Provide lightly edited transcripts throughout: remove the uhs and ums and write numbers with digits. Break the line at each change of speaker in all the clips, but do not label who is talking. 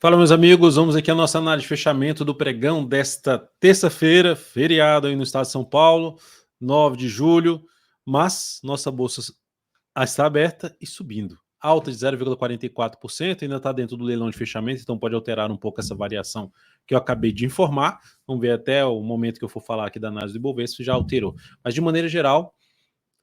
Fala, meus amigos, vamos aqui a nossa análise de fechamento do pregão desta terça-feira, feriado aí no estado de São Paulo, 9 de julho, mas nossa bolsa está aberta e subindo. Alta de 0,44%, ainda está dentro do leilão de fechamento, então pode alterar um pouco essa variação que eu acabei de informar. Vamos ver até o momento que eu for falar aqui da análise do Ibovespa, se já alterou. Mas de maneira geral,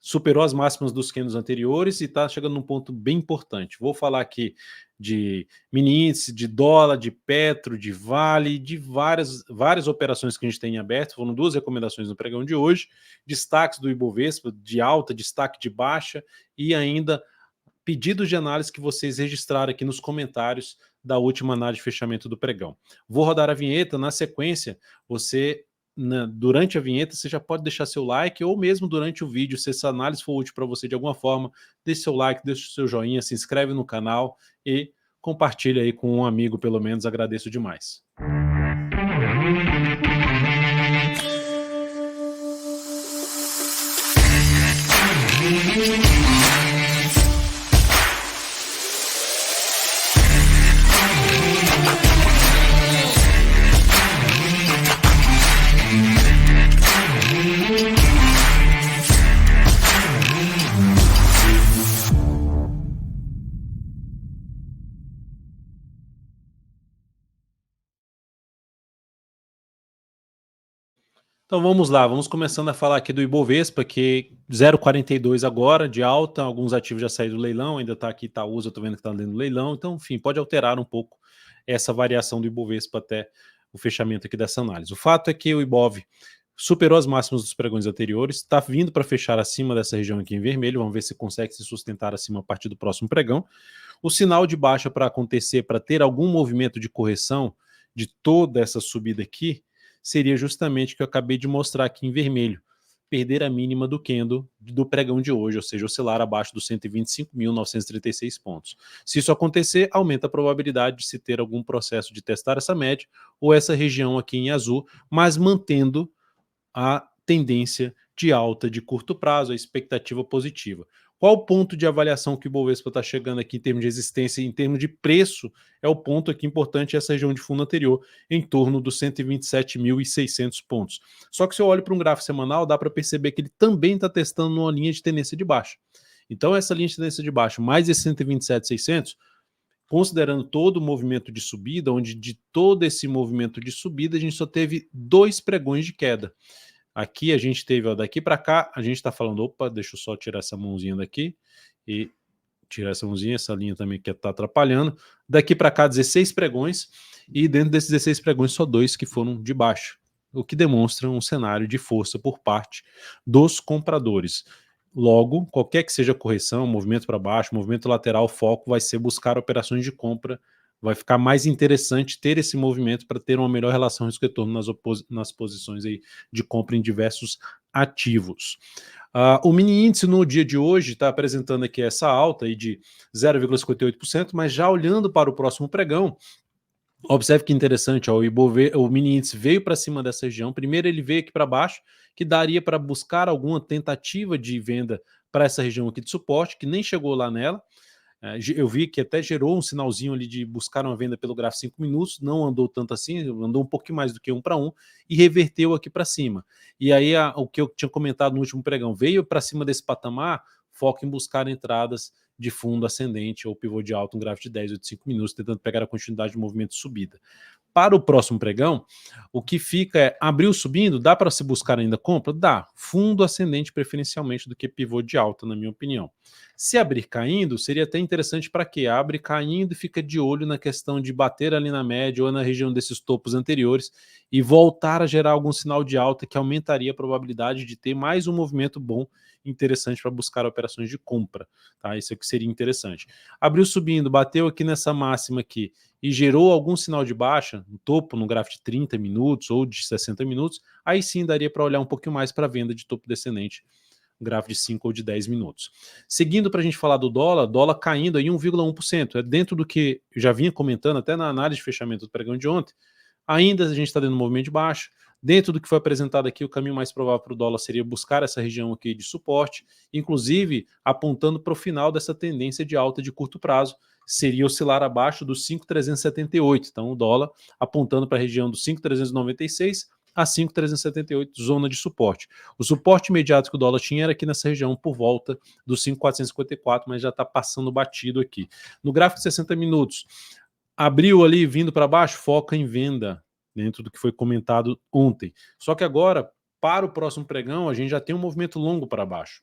superou as máximas dos candles anteriores e está chegando num ponto bem importante. Vou falar aqui de mini índice, de dólar, de Petro, de Vale, de várias operações que a gente tem em aberto. Foram duas recomendações no pregão de hoje, destaques do Ibovespa, de alta, destaque de baixa e ainda pedidos de análise que vocês registraram aqui nos comentários da última análise de fechamento do pregão. Vou rodar a vinheta, na sequência você durante a vinheta você já pode deixar seu like ou mesmo durante o vídeo, se essa análise for útil para você de alguma forma, deixe seu like, deixe o seu joinha, se inscreve no canal e compartilha aí com um amigo pelo menos, agradeço demais. Então vamos lá, vamos começando a falar aqui do Ibovespa, que 0,42 agora, de alta, alguns ativos já saíram do leilão, ainda está aqui Itaúsa, eu estou vendo que está dentro do leilão, então enfim, pode alterar um pouco essa variação do Ibovespa até o fechamento aqui dessa análise. O fato é que o Ibov superou as máximas dos pregões anteriores, está vindo para fechar acima dessa região aqui em vermelho, vamos ver se consegue se sustentar acima a partir do próximo pregão. O sinal de baixa para acontecer, para ter algum movimento de correção de toda essa subida aqui, seria justamente o que eu acabei de mostrar aqui em vermelho, perder a mínima do candle do pregão de hoje, ou seja, oscilar abaixo dos 125.936 pontos. Se isso acontecer, aumenta a probabilidade de se ter algum processo de testar essa média ou essa região aqui em azul, mas mantendo a tendência de alta de curto prazo, a expectativa positiva. Qual o ponto de avaliação que o Ibovespa está chegando aqui em termos de resistência, em termos de preço, é o ponto aqui importante, essa região de fundo anterior, em torno dos 127.600 pontos. Só que se eu olho para um gráfico semanal, dá para perceber que ele também está testando uma linha de tendência de baixa. Então essa linha de tendência de baixa, mais esse 127.600, considerando todo o movimento de subida, onde de todo esse movimento de subida, a gente só teve 2 pregões de queda. Aqui a gente teve, ó, daqui para cá, a gente está falando, opa, deixa eu só tirar essa mãozinha daqui e tirar essa mãozinha, essa linha também que está atrapalhando. Daqui para cá 16 pregões e dentro desses 16 pregões só 2 que foram de baixo, o que demonstra um cenário de força por parte dos compradores. Logo, qualquer que seja a correção, movimento para baixo, movimento lateral, o foco vai ser buscar operações de compra. Vai ficar mais interessante ter esse movimento para ter uma melhor relação risco-retorno nas posições aí de compra em diversos ativos. O mini índice no dia de hoje está apresentando aqui essa alta aí de 0,58%, mas já olhando para o próximo pregão, observe que interessante, ó, o mini índice veio para cima dessa região, primeiro ele veio aqui para baixo, que daria para buscar alguma tentativa de venda para essa região aqui de suporte, que nem chegou lá nela. Eu vi que até gerou um sinalzinho ali de buscar uma venda pelo gráfico 5 minutos, não andou tanto assim, andou um pouquinho mais do que 1 para 1 e reverteu aqui para cima. E aí o que eu tinha comentado no último pregão, veio para cima desse patamar, foco em buscar entradas de fundo ascendente ou pivô de alta, um gráfico de 10 ou de 5 minutos, tentando pegar a continuidade de movimento de subida. Para o próximo pregão, o que fica é, abriu subindo, dá para se buscar ainda compra? Dá, fundo ascendente preferencialmente do que pivô de alta, na minha opinião. Se abrir caindo, seria até interessante para quê? Abre caindo e fica de olho na questão de bater ali na média ou na região desses topos anteriores e voltar a gerar algum sinal de alta que aumentaria a probabilidade de ter mais um movimento bom, interessante para buscar operações de compra, tá? Isso aqui seria interessante. Abriu subindo, bateu aqui nessa máxima aqui e gerou algum sinal de baixa, no topo, no gráfico de 30 minutos ou de 60 minutos, aí sim daria para olhar um pouquinho mais para a venda de topo descendente, gráfico de 5 ou de 10 minutos. Seguindo para a gente falar do dólar caindo aí 1,1%, é dentro do que eu já vinha comentando até na análise de fechamento do pregão de ontem, ainda a gente está dentro do movimento de baixa, dentro do que foi apresentado aqui, o caminho mais provável para o dólar seria buscar essa região aqui de suporte, inclusive apontando para o final dessa tendência de alta de curto prazo, seria oscilar abaixo dos 5,378. Então o dólar apontando para a região dos 5,396 a 5,378, zona de suporte. O suporte imediato que o dólar tinha era aqui nessa região por volta dos 5,454, mas já está passando batido aqui. No gráfico de 60 minutos, abriu ali vindo para baixo, foca em venda, dentro do que foi comentado ontem. Só que agora, para o próximo pregão, a gente já tem um movimento longo para baixo.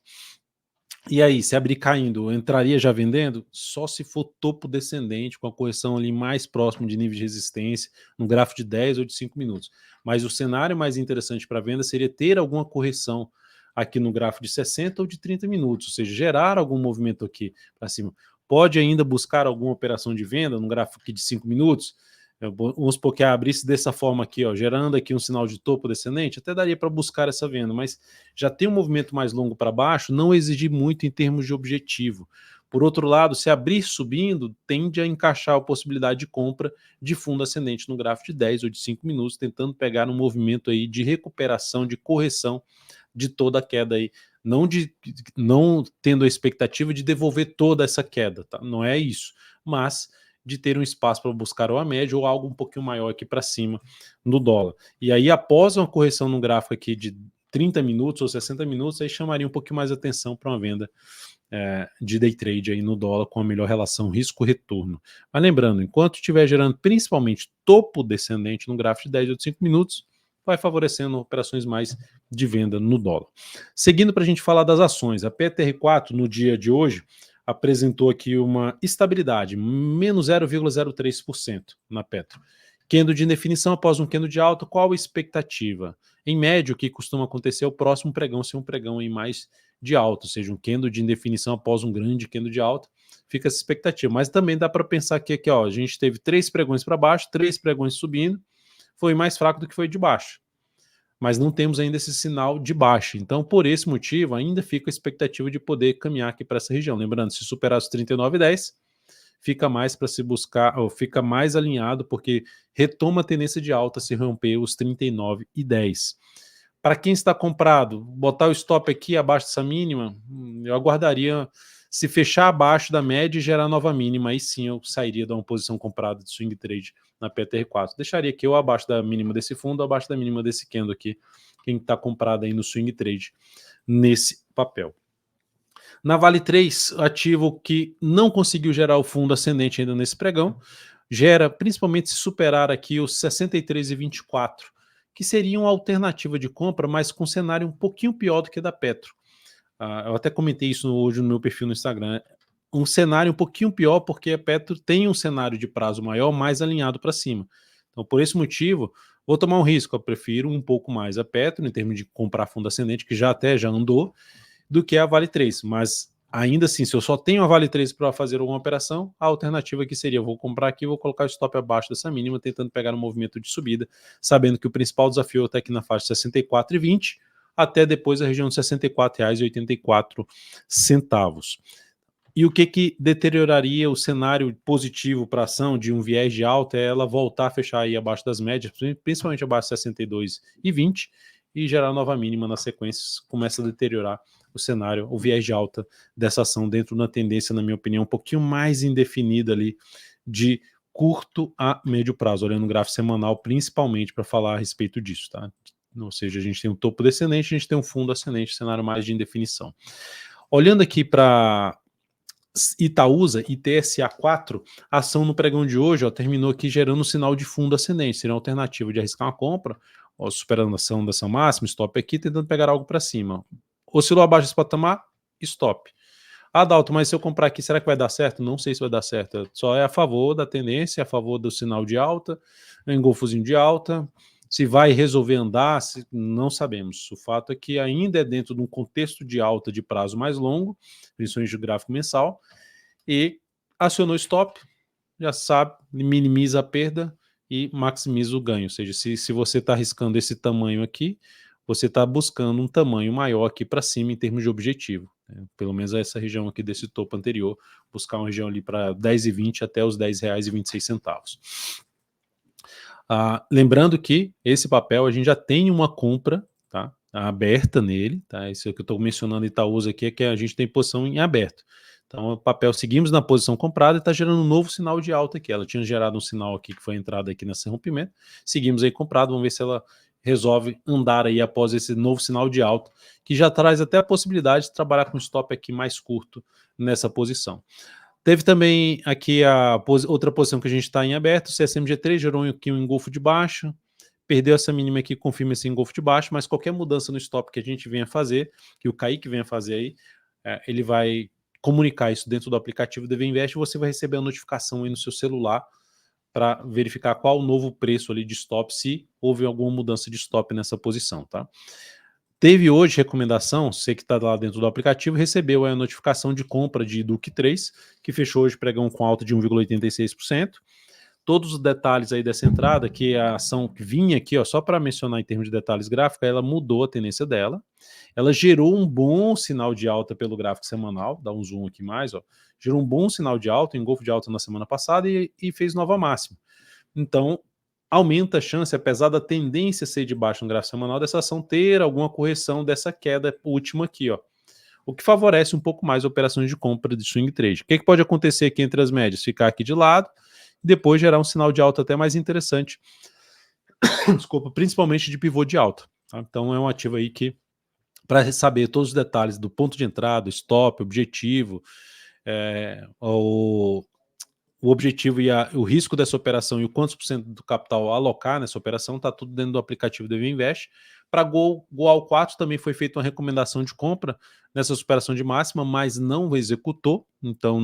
E aí, se abrir caindo, entraria já vendendo? Só se for topo descendente, com a correção ali mais próximo de nível de resistência, no gráfico de 10 ou de 5 minutos. Mas o cenário mais interessante para venda seria ter alguma correção aqui no gráfico de 60 ou de 30 minutos, ou seja, gerar algum movimento aqui para cima. Pode ainda buscar alguma operação de venda no gráfico aqui de 5 minutos? Vamos supor que abrisse dessa forma aqui, ó, gerando aqui um sinal de topo descendente, até daria para buscar essa venda, mas já tem um movimento mais longo para baixo, não exigir muito em termos de objetivo. Por outro lado, se abrir subindo, tende a encaixar a possibilidade de compra de fundo ascendente no gráfico de 10 ou de 5 minutos, tentando pegar um movimento aí de recuperação, de correção de toda a queda aí, não tendo a expectativa de devolver toda essa queda, tá? Não é isso, mas de ter um espaço para buscar ou a média ou algo um pouquinho maior aqui para cima no dólar. E aí, após uma correção no gráfico aqui de 30 minutos ou 60 minutos, aí chamaria um pouquinho mais atenção para uma venda de day trade aí no dólar com a melhor relação risco-retorno. Mas lembrando, enquanto estiver gerando principalmente topo descendente no gráfico de 10 ou de 5 minutos, vai favorecendo operações mais de venda no dólar. Seguindo para a gente falar das ações, a PTR4 no dia de hoje apresentou aqui uma estabilidade, menos 0,03% na Petro. Candle de indefinição após um candle de alta, qual a expectativa? Em média, o que costuma acontecer é o próximo pregão ser um pregão em mais de alta, ou seja, um candle de indefinição após um grande candle de alta, fica essa expectativa. Mas também dá para pensar que aqui, ó, a gente teve 3 pregões para baixo, 3 pregões subindo, foi mais fraco do que foi de baixo. Mas não temos ainda esse sinal de baixa. Então, por esse motivo, ainda fica a expectativa de poder caminhar aqui para essa região. Lembrando, se superar os 39,10, fica mais para se buscar, ou fica mais alinhado, porque retoma a tendência de alta se romper os 39,10. Para quem está comprado, botar o stop aqui abaixo dessa mínima, eu aguardaria se fechar abaixo da média e gerar nova mínima, aí sim eu sairia de uma posição comprada de swing trade na PTR4. Deixaria aqui ou abaixo da mínima desse fundo ou abaixo da mínima desse candle aqui, quem está comprado aí no swing trade nesse papel. Na Vale 3, ativo que não conseguiu gerar o fundo ascendente ainda nesse pregão, gera principalmente se superar aqui os 63,24, que seria uma alternativa de compra, mas com cenário um pouquinho pior do que da Petro. Eu até comentei isso hoje no meu perfil no Instagram. Um cenário um pouquinho pior, porque a Petro tem um cenário de prazo maior, mais alinhado para cima. Então, por esse motivo, vou tomar um risco. Eu prefiro um pouco mais a Petro, em termos de comprar fundo ascendente, que já andou, do que a Vale 3. Mas, ainda assim, se eu só tenho a Vale 3 para fazer alguma operação, a alternativa aqui seria: eu vou comprar aqui, vou colocar o stop abaixo dessa mínima, tentando pegar um movimento de subida, sabendo que o principal desafio está aqui na faixa de 64,20, até depois a região de R$ 64,84. E o que deterioraria o cenário positivo para a ação de um viés de alta é ela voltar a fechar aí abaixo das médias, principalmente abaixo de 62,20, e gerar nova mínima na sequência, começa a deteriorar o cenário, o viés de alta dessa ação dentro de uma tendência, na minha opinião, um pouquinho mais indefinida ali de curto a médio prazo, olhando o gráfico semanal principalmente para falar a respeito disso, tá? Ou seja, a gente tem um topo descendente, a gente tem um fundo ascendente, cenário mais de indefinição. Olhando aqui para Itaúsa, ITSA4, a ação no pregão de hoje, ó, terminou aqui gerando um sinal de fundo ascendente, seria uma alternativa de arriscar uma compra, ó, superando a ação da ação máxima, stop aqui, tentando pegar algo para cima. Oscilou abaixo desse patamar, stop. Dalton, mas se eu comprar aqui, será que vai dar certo? Não sei se vai dar certo, só é a favor da tendência, a favor do sinal de alta, engolfozinho de alta. Se vai resolver andar, não sabemos. O fato é que ainda é dentro de um contexto de alta de prazo mais longo, principalmente de gráfico mensal, e acionou stop, já sabe, minimiza a perda e maximiza o ganho. Ou seja, se você está arriscando esse tamanho aqui, você está buscando um tamanho maior aqui para cima em termos de objetivo. Né? Pelo menos essa região aqui desse topo anterior, buscar uma região ali para 10,20 até os R$10,26. Lembrando que esse papel a gente já tem uma compra, tá, aberta nele, tá? Isso que eu estou mencionando Itaúsa aqui é que a gente tem posição em aberto. Então, o papel, seguimos na posição comprada e está gerando um novo sinal de alta aqui. Ela tinha gerado um sinal aqui que foi entrada aqui nesse rompimento. Seguimos aí comprado, vamos ver se ela resolve andar aí após esse novo sinal de alta, que já traz até a possibilidade de trabalhar com stop aqui mais curto nessa posição. Teve também aqui a outra posição que a gente está em aberto, o CSMG3 gerou aqui um engolfo de baixa, perdeu essa mínima aqui, confirma esse engolfo de baixo, mas qualquer mudança no stop que a gente venha fazer, que o Kaique venha fazer aí, ele vai comunicar isso dentro do aplicativo DV Invest e você vai receber a notificação aí no seu celular para verificar qual o novo preço ali de stop, se houve alguma mudança de stop nessa posição, tá? Teve hoje recomendação, você que está lá dentro do aplicativo, recebeu a notificação de compra de Duque 3, que fechou hoje pregão com alta de 1,86%. Todos os detalhes aí dessa entrada, que a ação que vinha aqui, ó, só para mencionar em termos de detalhes gráficos, ela mudou a tendência dela, ela gerou um bom sinal de alta pelo gráfico semanal, dá um zoom aqui mais, ó, gerou um bom sinal de alta, engolfo de alta na semana passada e fez nova máxima. Então, aumenta a chance, apesar da tendência ser de baixo no gráfico semanal, dessa ação ter alguma correção dessa queda última aqui, ó. O que favorece um pouco mais operações de compra de swing trade. O que pode acontecer aqui entre as médias? Ficar aqui de lado e depois gerar um sinal de alta até mais interessante, desculpa, principalmente de pivô de alta. Tá? Então é um ativo aí que, para saber todos os detalhes do ponto de entrada, stop, objetivo, o objetivo e o risco dessa operação e o quantos por cento do capital alocar nessa operação, está tudo dentro do aplicativo DV Invest. Para Goal 4 também foi feita uma recomendação de compra nessa superação de máxima, mas não executou, então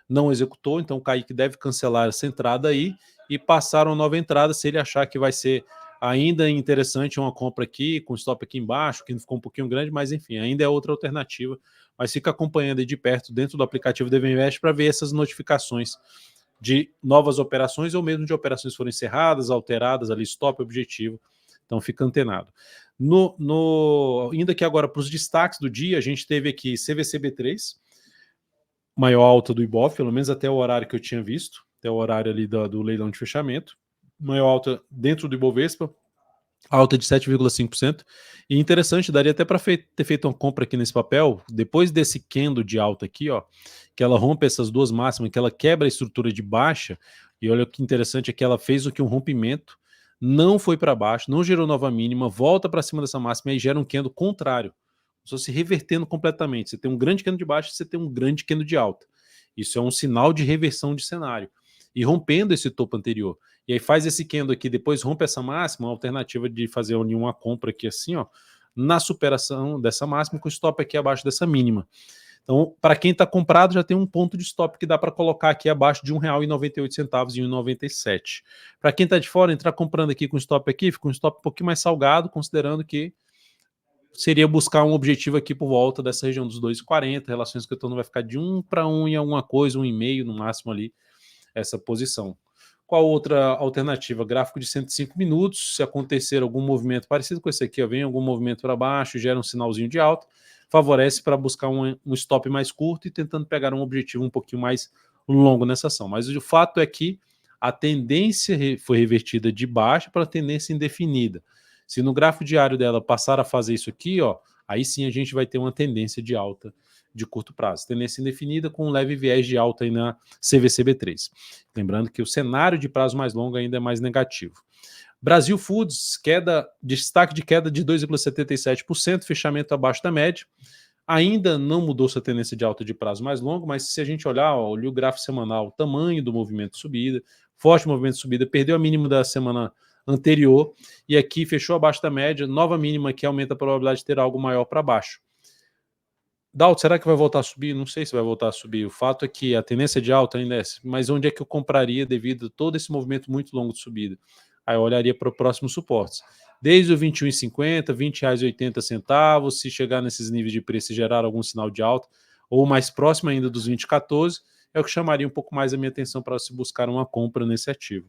não executou, então o Kaique deve cancelar essa entrada aí e passar uma nova entrada se ele achar que vai ser ainda interessante uma compra aqui, com stop aqui embaixo, que ficou um pouquinho grande, mas enfim, ainda é outra alternativa, mas fica acompanhando aí de perto dentro do aplicativo DV Invest para ver essas notificações de novas operações ou mesmo de operações que foram encerradas, alteradas ali, stop, objetivo, então fica antenado. Indo aqui agora para os destaques do dia, a gente teve aqui CVCB3, maior alta do Ibov, pelo menos até o horário que eu tinha visto, até o horário ali do leilão de fechamento, maior alta dentro do Ibovespa, alta de 7,5%, e interessante, daria até para ter feito uma compra aqui nesse papel, depois desse candle de alta aqui, ó, que ela rompe essas duas máximas, que ela quebra a estrutura de baixa, e olha o que interessante é que ela fez aqui um rompimento, não foi para baixo, não gerou nova mínima, volta para cima dessa máxima e gera um candle contrário, só se revertendo completamente. Você tem um grande candle de baixa, você tem um grande candle de alta. Isso é um sinal de reversão de cenário. E rompendo esse topo anterior. E aí faz esse candle aqui, depois rompe essa máxima, uma alternativa de fazer uma compra aqui assim, ó, na superação dessa máxima, com stop aqui abaixo dessa mínima. Então, para quem está comprado, já tem um ponto de stop que dá para colocar aqui abaixo de R$1,98 e R$1,97. Para quem está de fora, entrar comprando aqui com stop aqui, fica um stop um pouquinho mais salgado, considerando que seria buscar um objetivo aqui por volta dessa região dos 2,40, relações que eu estou vai ficar de 1 para 1 em alguma coisa, 1,5 no máximo ali, essa posição. Qual outra alternativa? Gráfico de 105 minutos, se acontecer algum movimento parecido com esse aqui, ó, vem algum movimento para baixo, gera um sinalzinho de alta, favorece para buscar um stop mais curto e tentando pegar um objetivo um pouquinho mais longo nessa ação. Mas o fato é que a tendência foi revertida de baixa para a tendência indefinida. Se no gráfico diário dela passar a fazer isso aqui, ó, aí sim a gente vai ter uma tendência de alta de curto prazo. Tendência indefinida com um leve viés de alta aí na CVCB3. Lembrando que o cenário de prazo mais longo ainda é mais negativo. Brasil Foods, destaque de queda de 2,77%, fechamento abaixo da média. Ainda não mudou sua tendência de alta de prazo mais longo, mas se a gente olhar, ó, olha o gráfico semanal, o tamanho do movimento de subida, forte movimento de subida, perdeu a mínima da semana anterior e aqui fechou abaixo da média, nova mínima que aumenta a probabilidade de ter algo maior para baixo. Dalton, será que vai voltar a subir? Não sei se vai voltar a subir. O fato é que a tendência de alta ainda é essa. Mas onde é que eu compraria devido a todo esse movimento muito longo de subida? Aí eu olharia para o próximo suporte. Desde o 21,50, R$20,80, se chegar nesses níveis de preço e gerar algum sinal de alta, ou mais próximo ainda dos 20,14, é o que chamaria um pouco mais a minha atenção para se buscar uma compra nesse ativo.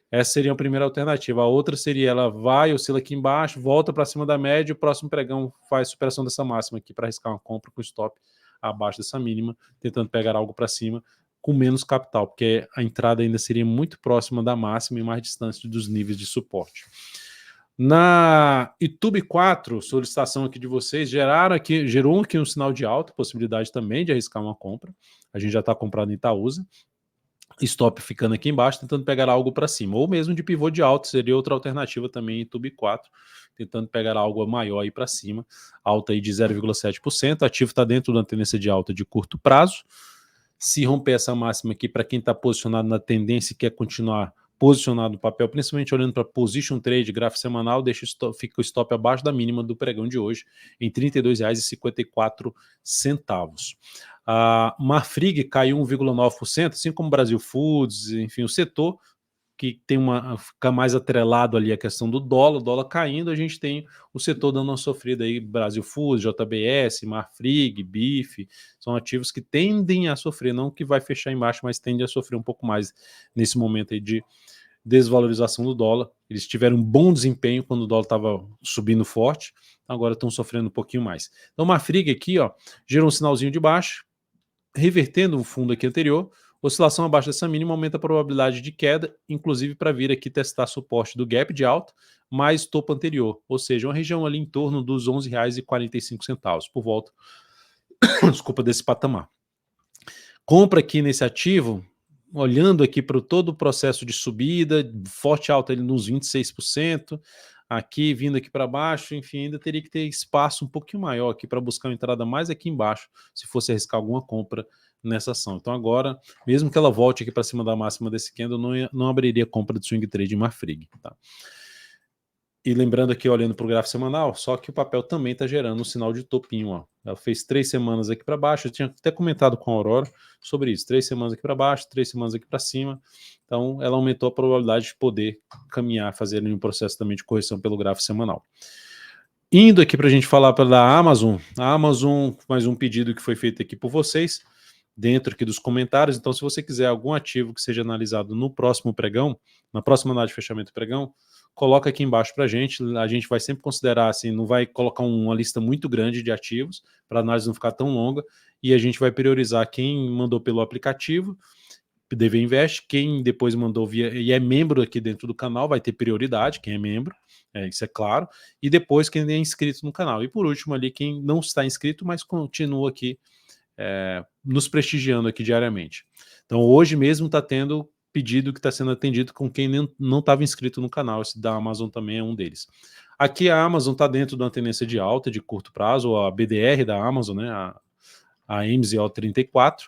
Essa seria a primeira alternativa. A outra seria, ela vai, oscila aqui embaixo, volta para cima da média, e o próximo pregão faz superação dessa máxima aqui para arriscar uma compra com stop abaixo dessa mínima, tentando pegar algo para cima com menos capital, porque a entrada ainda seria muito próxima da máxima e mais distante dos níveis de suporte. Na YouTube 4, solicitação aqui de vocês, gerou aqui um sinal de alta, possibilidade também de arriscar uma compra. A gente já está comprado em Itaúsa. Stop ficando aqui embaixo, tentando pegar algo para cima. Ou mesmo de pivô de alta, seria outra alternativa também em YouTube 4, tentando pegar algo maior aí para cima. Alta aí de 0,7%. Ativo está dentro da tendência de alta de curto prazo. Se romper essa máxima aqui, para quem está posicionado na tendência e quer continuar posicionado no papel, principalmente olhando para position trade, gráfico semanal, fica o stop abaixo da mínima do pregão de hoje, em R$ 32,54. A Marfrig caiu 1,9%, assim como Brasil Foods, enfim, o setor que fica mais atrelado ali a questão do dólar, o dólar caindo, a gente tem o setor dando uma sofrida aí, Brasil Foods, JBS, Marfrig, BIF, são ativos que tendem a sofrer, não que vai fechar embaixo, mas tendem a sofrer um pouco mais nesse momento aí de desvalorização do dólar. Eles tiveram um bom desempenho quando o dólar estava subindo forte, agora estão sofrendo um pouquinho mais. Então, Marfrig aqui, ó, gerou um sinalzinho de baixo, revertendo o fundo aqui anterior. Oscilação abaixo dessa mínima aumenta a probabilidade de queda, inclusive para vir aqui testar suporte do gap de alta, mais topo anterior, ou seja, uma região ali em torno dos R$ 11,45, por volta, desculpa, desse patamar. Compra aqui nesse ativo, olhando aqui para todo o processo de subida, forte alta ali nos 26%, aqui vindo aqui para baixo, enfim, ainda teria que ter espaço um pouquinho maior aqui para buscar uma entrada mais aqui embaixo, se fosse arriscar alguma compra nessa ação. Então agora, mesmo que ela volte aqui para cima da máxima desse candle, não abriria compra de swing trade em Marfrig, tá? E lembrando aqui, olhando para o gráfico semanal, só que o papel também está gerando um sinal de topinho, ó. Ela fez 3 semanas aqui para baixo, eu tinha até comentado com a Aurora sobre isso, 3 semanas aqui para baixo, 3 semanas aqui para cima, então ela aumentou a probabilidade de poder caminhar, fazer um processo também de correção pelo gráfico semanal. Indo aqui para a gente falar da Amazon, a Amazon, mais um pedido que foi feito aqui por vocês, dentro aqui dos comentários, então se você quiser algum ativo que seja analisado no próximo pregão, na próxima análise de fechamento do pregão, coloca aqui embaixo para a gente vai sempre considerar assim, não vai colocar uma lista muito grande de ativos, para a análise não ficar tão longa, e a gente vai priorizar quem mandou pelo aplicativo, DV Invest, quem depois mandou via, e é membro aqui dentro do canal, vai ter prioridade, quem é membro, isso é claro, e depois quem é inscrito no canal, e por último ali, quem não está inscrito, mas continua aqui, nos prestigiando aqui diariamente. Então hoje mesmo está tendo pedido que está sendo atendido com quem não estava inscrito no canal, esse da Amazon também é um deles. Aqui a Amazon está dentro de uma tendência de alta de curto prazo, a BDR da Amazon, né, a MZO34,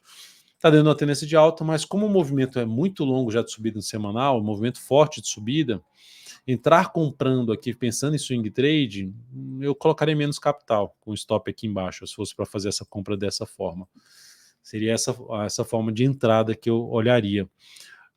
está dentro de uma tendência de alta, mas como o movimento é muito longo já de subida semanal, um movimento forte de subida, entrar comprando aqui, pensando em swing trade, eu colocaria menos capital, com stop aqui embaixo, se fosse para fazer essa compra dessa forma. Seria essa forma de entrada que eu olharia.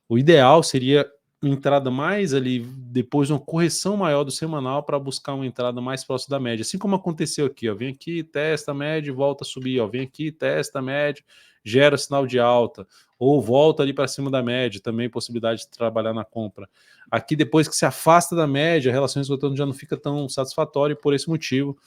O ideal seria uma entrada mais ali, depois uma correção maior do semanal para buscar uma entrada mais próxima da média. Assim como aconteceu aqui, ó, vem aqui, testa a média e volta a subir, ó, vem aqui, testa a média, gera sinal de alta, ou volta ali para cima da média, também possibilidade de trabalhar na compra. Aqui depois que se afasta da média, a relação resultando já não fica tão satisfatória e por esse motivo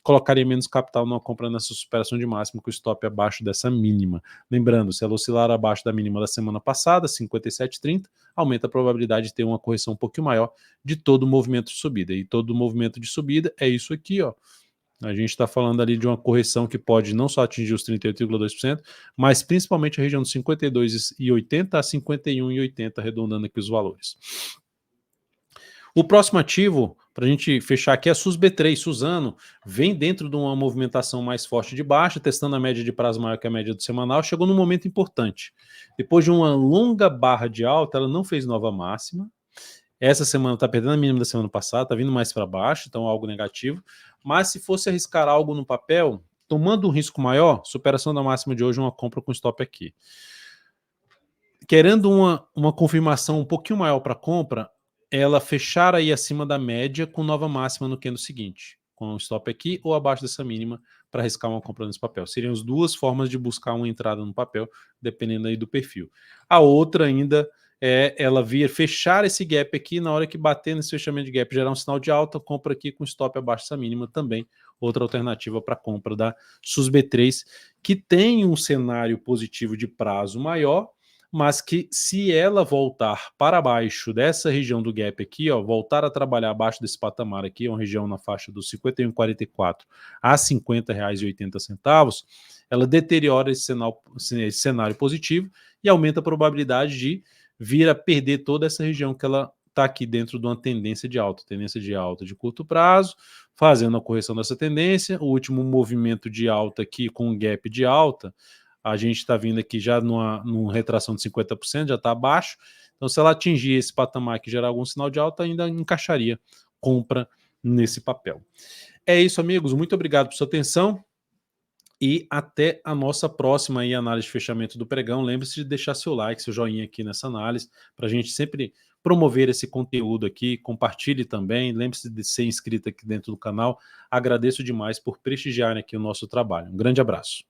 colocaria menos capital numa compra nessa superação de máximo com o stop abaixo dessa mínima. Lembrando, se ela oscilar abaixo da mínima da semana passada, 57,30, aumenta a probabilidade de ter uma correção um pouquinho maior de todo o movimento de subida. E todo o movimento de subida é isso aqui, ó. A gente está falando ali de uma correção que pode não só atingir os 38,2%, mas principalmente a região dos 52,80 a 51,80, arredondando aqui os valores. O próximo ativo, para a gente fechar aqui, é a SUSB3, Suzano, vem dentro de uma movimentação mais forte de baixa, testando a média de prazo maior que a média do semanal, chegou num momento importante. Depois de uma longa barra de alta, ela não fez nova máxima. Essa semana está perdendo a mínima da semana passada, está vindo mais para baixo, então algo negativo. Mas se fosse arriscar algo no papel, tomando um risco maior, superação da máxima de hoje, uma compra com stop aqui. Querendo uma confirmação um pouquinho maior para compra, ela fechar aí acima da média com nova máxima no candle seguinte, com um stop aqui ou abaixo dessa mínima para arriscar uma compra nesse papel. Seriam as duas formas de buscar uma entrada no papel, dependendo aí do perfil. A outra ainda é ela vir fechar esse gap aqui, na hora que bater nesse fechamento de gap, gerar um sinal de alta, compra aqui com stop abaixo dessa mínima também, outra alternativa para compra da SUSB3, que tem um cenário positivo de prazo maior, mas que se ela voltar para baixo dessa região do gap aqui, ó, voltar a trabalhar abaixo desse patamar aqui, uma região na faixa dos 51,44 a R$ 50,80, ela deteriora esse cenário positivo e aumenta a probabilidade de vir a perder toda essa região que ela está aqui dentro de uma tendência de alta de curto prazo, fazendo a correção dessa tendência. O último movimento de alta aqui com um gap de alta, a gente está vindo aqui já numa retração de 50%, já está abaixo. Então, se ela atingir esse patamar que gerar algum sinal de alta, ainda encaixaria compra nesse papel. É isso, amigos. Muito obrigado por sua atenção e até a nossa próxima aí, análise de fechamento do pregão. Lembre-se de deixar seu like, seu joinha aqui nessa análise, para a gente sempre promover esse conteúdo aqui. Compartilhe também. Lembre-se de ser inscrito aqui dentro do canal. Agradeço demais por prestigiarem aqui o nosso trabalho. Um grande abraço.